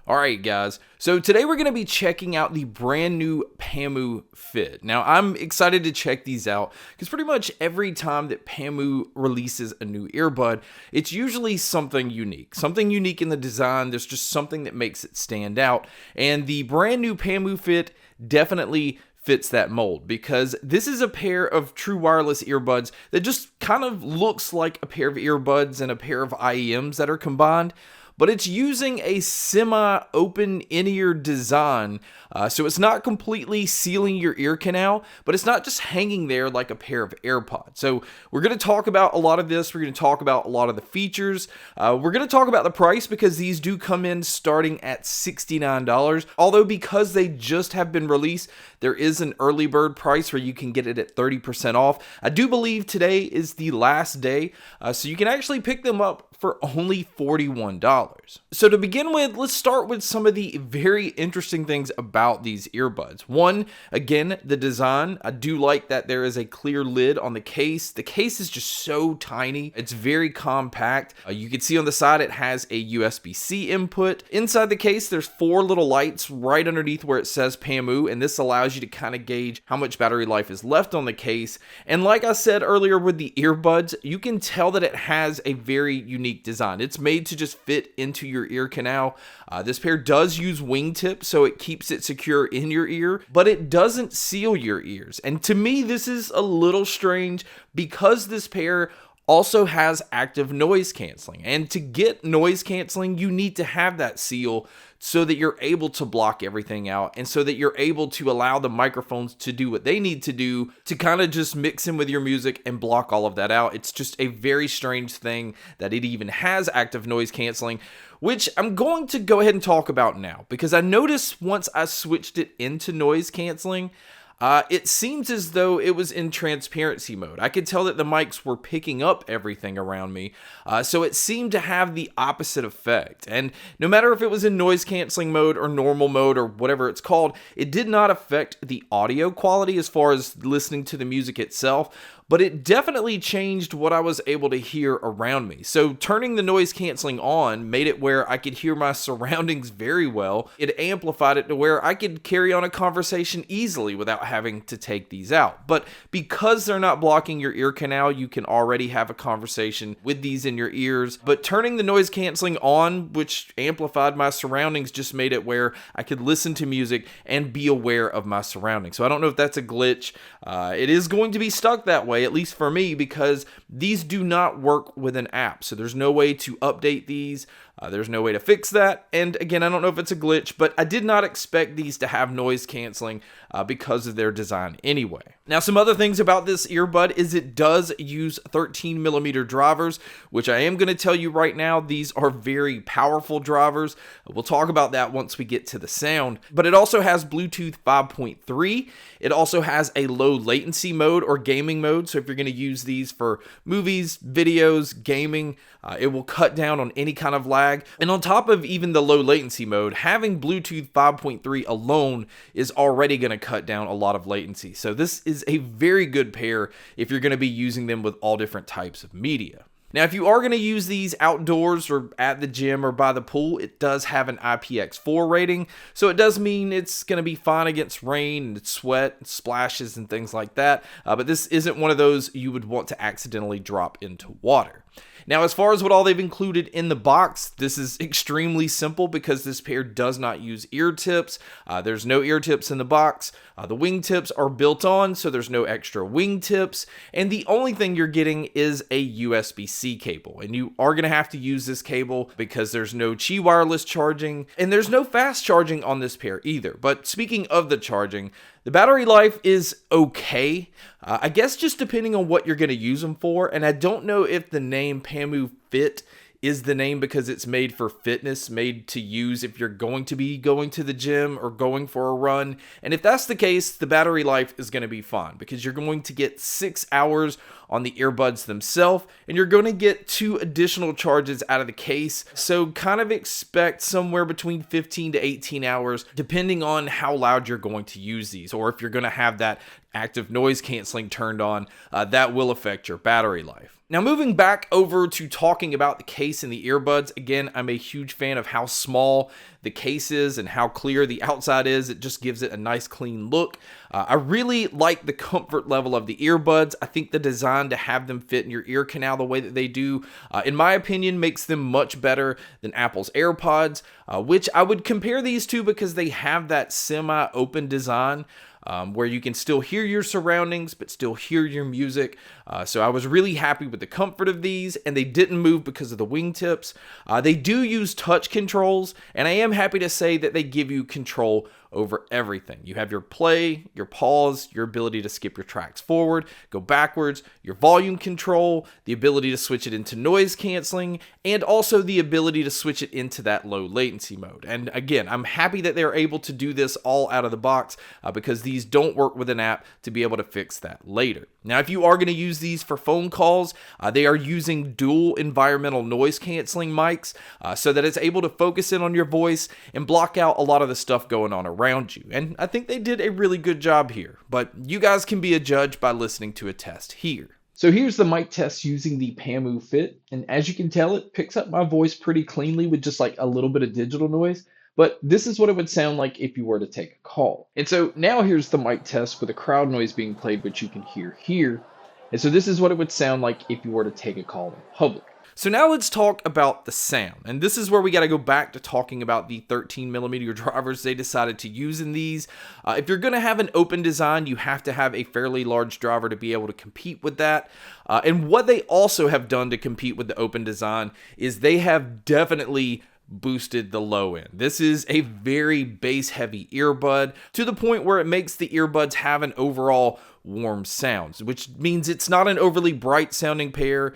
Alright guys, so today we're going to be checking out the brand new Pamu Fit. Now I'm excited to check these out because pretty much every time that Pamu releases a new earbud, it's usually something unique. Something unique in the design, there's just something that makes it stand out. And the brand new Pamu Fit definitely fits that mold because this is a pair of true wireless earbuds that just kind of looks like a pair of earbuds and a pair of IEMs that are combined. But it's using a semi-open in-ear design, so it's not completely sealing your ear canal, but it's not just hanging there like a pair of AirPods. So we're going to talk about a lot of this. We're going to talk about a lot of the features. We're going to talk about the price because these do come in starting at $69. Although because they just have been released, there is an early bird price where you can get it at 30% off. I do believe today is the last day, so you can actually pick them up for only $41. So to begin with, let's start with some of the very interesting things about these earbuds. One, again, the design. I do like that there is a clear lid on the case. The case is just so tiny. It's very compact. You can see on the side it has a USB-C input. Inside the case, there's 4 little lights right underneath where it says Pamu, and this allows you to kind of gauge how much battery life is left on the case. And like I said earlier with the earbuds, you can tell that it has a very unique design. It's made to just fit into your ear canal. This pair does use wingtips, so it keeps it secure in your ear, but it doesn't seal your ears. And to me, this is a little strange because this pair also has active noise canceling. And to get noise canceling, you need to have that seal so that you're able to block everything out and so that you're able to allow the microphones to do what they need to do to kind of just mix in with your music and block all of that out. It's just a very strange thing that it even has active noise canceling, which I'm going to go ahead and talk about now because I noticed once I switched it into noise canceling, it seems as though it was in transparency mode. I could tell that the mics were picking up everything around me, so it seemed to have the opposite effect. And no matter if it was in noise canceling mode or normal mode or whatever it's called, it did not affect the audio quality as far as listening to the music itself, but it definitely changed what I was able to hear around me. So turning the noise canceling on made it where I could hear my surroundings very well. It amplified it to where I could carry on a conversation easily without having to take these out. But because they're not blocking your ear canal, you can already have a conversation with these in your ears. But turning the noise canceling on, which amplified my surroundings, just made it where I could listen to music and be aware of my surroundings. So I don't know if that's a glitch. It is going to be stuck that way, at least for me, because these do not work with an app. So there's no way to update these. There's no way to fix that. And again, I don't know if it's a glitch, but I did not expect these to have noise canceling because of their design anyway. Now, some other things about this earbud is it does use 13mm drivers, which I am going to tell you right now, these are very powerful drivers. We'll talk about that once we get to the sound. But it also has Bluetooth 5.3. It also has a low latency mode or gaming mode. So if you're going to use these for movies, videos, gaming, it will cut down on any kind of lag. And on top of even the low latency mode, having Bluetooth 5.3 alone is already going to cut down a lot of latency. So this is a very good pair if you're going to be using them with all different types of media. Now, if you are going to use these outdoors or at the gym or by the pool, it does have an IPX rating. So it does mean it's going to be fine against rain and sweat, and splashes and things like that. But this isn't one of those you would want to accidentally drop into water. Now, as far as what all they've included in the box, this is extremely simple because this pair does not use ear tips. There's no ear tips in the box. The wingtips are built on, so there's no extra wingtips. And the only thing you're getting is a USB-C cable. And you are going to have to use this cable because there's no Qi wireless charging. And there's no fast charging on this pair either. But speaking of the charging, the battery life is okay. I guess just depending on what you're going to use them for. And I don't know if the name Pamu Fit is the name because it's made for fitness, made to use if you're going to be going to the gym or going for a run. And if that's the case, the battery life is going to be fine because you're going to get 6 hours on the earbuds themselves, and you're going to get 2 additional charges out of the case. So kind of expect somewhere between 15 to 18 hours, depending on how loud you're going to use these, or if you're going to have that active noise canceling turned on, that will affect your battery life. Now, moving back over to talking about the case and the earbuds, again, I'm a huge fan of how small the case is and how clear the outside is. It just gives it a nice clean look. I really like the comfort level of the earbuds. I think the design to have them fit in your ear canal the way that they do, in my opinion, makes them much better than Apple's AirPods, which I would compare these two because they have that semi-open design. Where you can still hear your surroundings, but still hear your music. So I was really happy with the comfort of these, and they didn't move because of the wingtips. They do use touch controls, and I am happy to say that they give you control over everything. You have your play, your pause, your ability to skip your tracks forward, go backwards, your volume control, the ability to switch it into noise canceling, and also the ability to switch it into that low latency mode. And again, I'm happy that they're able to do this all out of the box because these don't work with an app to be able to fix that later. Now, if you are going to use these for phone calls, they are using dual environmental noise canceling mics so that it's able to focus in on your voice and block out a lot of the stuff going on around you. And I think they did a really good job here, but you guys can be a judge by listening to a test here. So here's the mic test using the Pamu Fit, and as you can tell, it picks up my voice pretty cleanly with just like a little bit of digital noise, but this is what it would sound like if you were to take a call. And so now here's the mic test with a crowd noise being played, which you can hear here. And so this is what it would sound like if you were to take a call in public. So now let's talk about the sound. And this is where we got to go back to talking about the 13mm drivers they decided to use in these. If you're going to have an open design, you have to have a fairly large driver to be able to compete with that. And what they also have done to compete with the open design is they have definitely boosted the low end. This is a very bass heavy earbud to the point where it makes the earbuds have an overall warm sounds, which means it's not an overly bright sounding pair.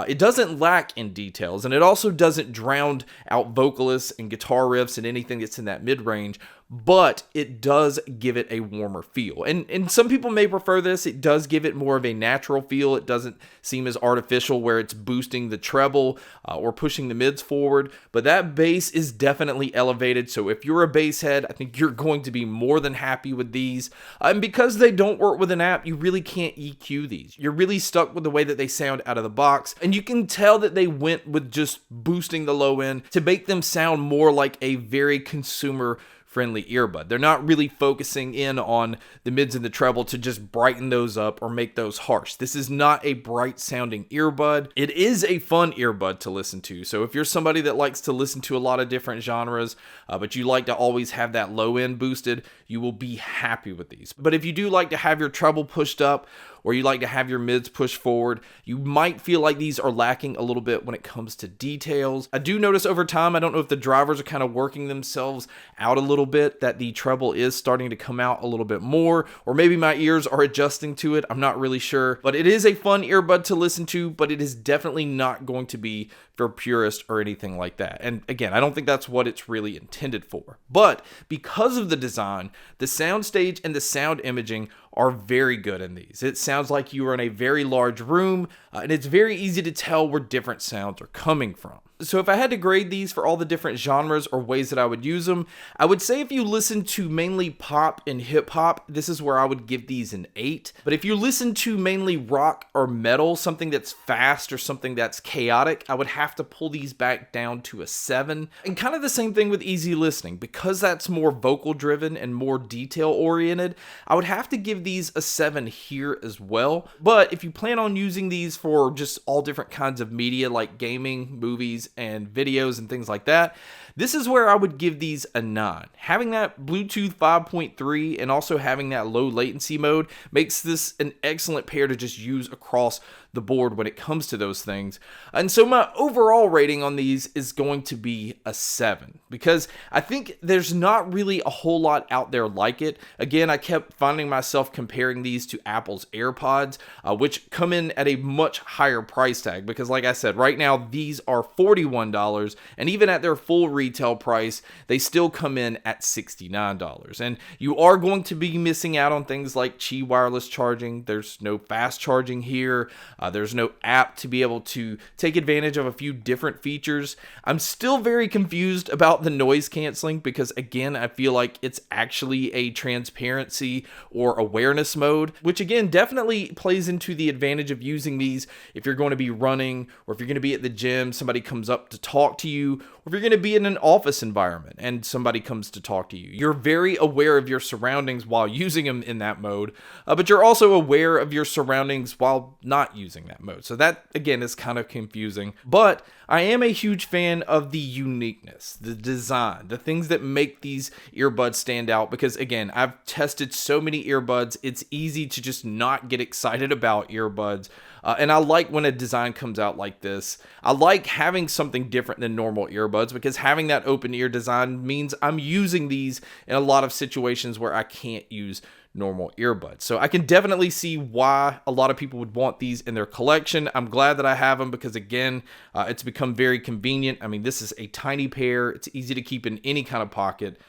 It doesn't lack in details, and it also doesn't drown out vocalists and guitar riffs and anything that's in that mid-range, but it does give it a warmer feel. And some people may prefer this. It does give it more of a natural feel. It doesn't seem as artificial where it's boosting the treble or pushing the mids forward, but that bass is definitely elevated. So if you're a bass head, I think you're going to be more than happy with these. And because they don't work with an app, you really can't EQ these. You're really stuck with the way that they sound out of the box. And you can tell that they went with just boosting the low end to make them sound more like a very consumer friendly earbud. They're not really focusing in on the mids and the treble to just brighten those up or make those harsh. This is not a bright sounding earbud. It is a fun earbud to listen to. So if you're somebody that likes to listen to a lot of different genres, but you like to always have that low end boosted, you will be happy with these. But if you do like to have your treble pushed up, or you like to have your mids pushed forward, you might feel like these are lacking a little bit when it comes to details. I do notice over time, I don't know if the drivers are kind of working themselves out a little bit, that the treble is starting to come out a little bit more, or maybe my ears are adjusting to it. I'm not really sure, but it is a fun earbud to listen to, but it is definitely not going to be for purists or anything like that. And again, I don't think that's what it's really intended for. But because of the design, the soundstage and the sound imaging are very good in these. It sounds like you are in a very large room, and it's very easy to tell where different sounds are coming from. So if I had to grade these for all the different genres or ways that I would use them, I would say if you listen to mainly pop and hip hop, this is where I would give these an 8. But if you listen to mainly rock or metal, something that's fast or something that's chaotic, I would have to pull these back down to a 7. And kind of the same thing with easy listening. Because that's more vocal driven and more detail oriented, I would have to give these a 7 here as well. But if you plan on using these for just all different kinds of media like gaming, movies, and videos and things like that, this is where I would give these a 9. Having that Bluetooth 5.3 and also having that low latency mode makes this an excellent pair to just use across the board when it comes to those things. And so my overall rating on these is going to be a 7 because I think there's not really a whole lot out there like it. Again, I kept finding myself comparing these to Apple's AirPods, which come in at a much higher price tag because like I said, right now these are $41, and even at their full retail price, they still come in at $69. And you are going to be missing out on things like Qi wireless charging. There's no fast charging here. There's no app to be able to take advantage of a few different features. I'm still very confused about the noise canceling because, again, I feel like it's actually a transparency or awareness mode, which again definitely plays into the advantage of using these if you're going to be running or if you're going to be at the gym, somebody comes up to talk to you, or if you're going to be in an office environment and somebody comes to talk to you. You're very aware of your surroundings while using them in that mode, but you're also aware of your surroundings while not using that mode. So that, again, is kind of confusing. But I am a huge fan of the uniqueness, the design, the things that make these earbuds stand out, because, again, I've tested so many earbuds. It's easy to just not get excited about earbuds. And I like when a design comes out like this. I like having something different than normal earbuds, because having that open ear design means I'm using these in a lot of situations where I can't use normal earbuds. So I can definitely see why a lot of people would want these in their collection. I'm glad that I have them because, again, it's become very convenient. I mean, this is a tiny pair. It's easy to keep in any kind of pocket.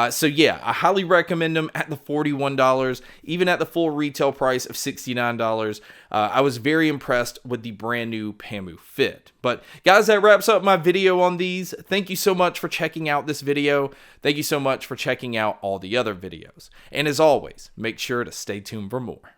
So yeah, I highly recommend them at the $41, even at the full retail price of $69. I was very impressed with the brand new Pamu Fit. But guys, that wraps up my video on these. Thank you so much for checking out this video. Thank you so much for checking out all the other videos. And as always, make sure to stay tuned for more.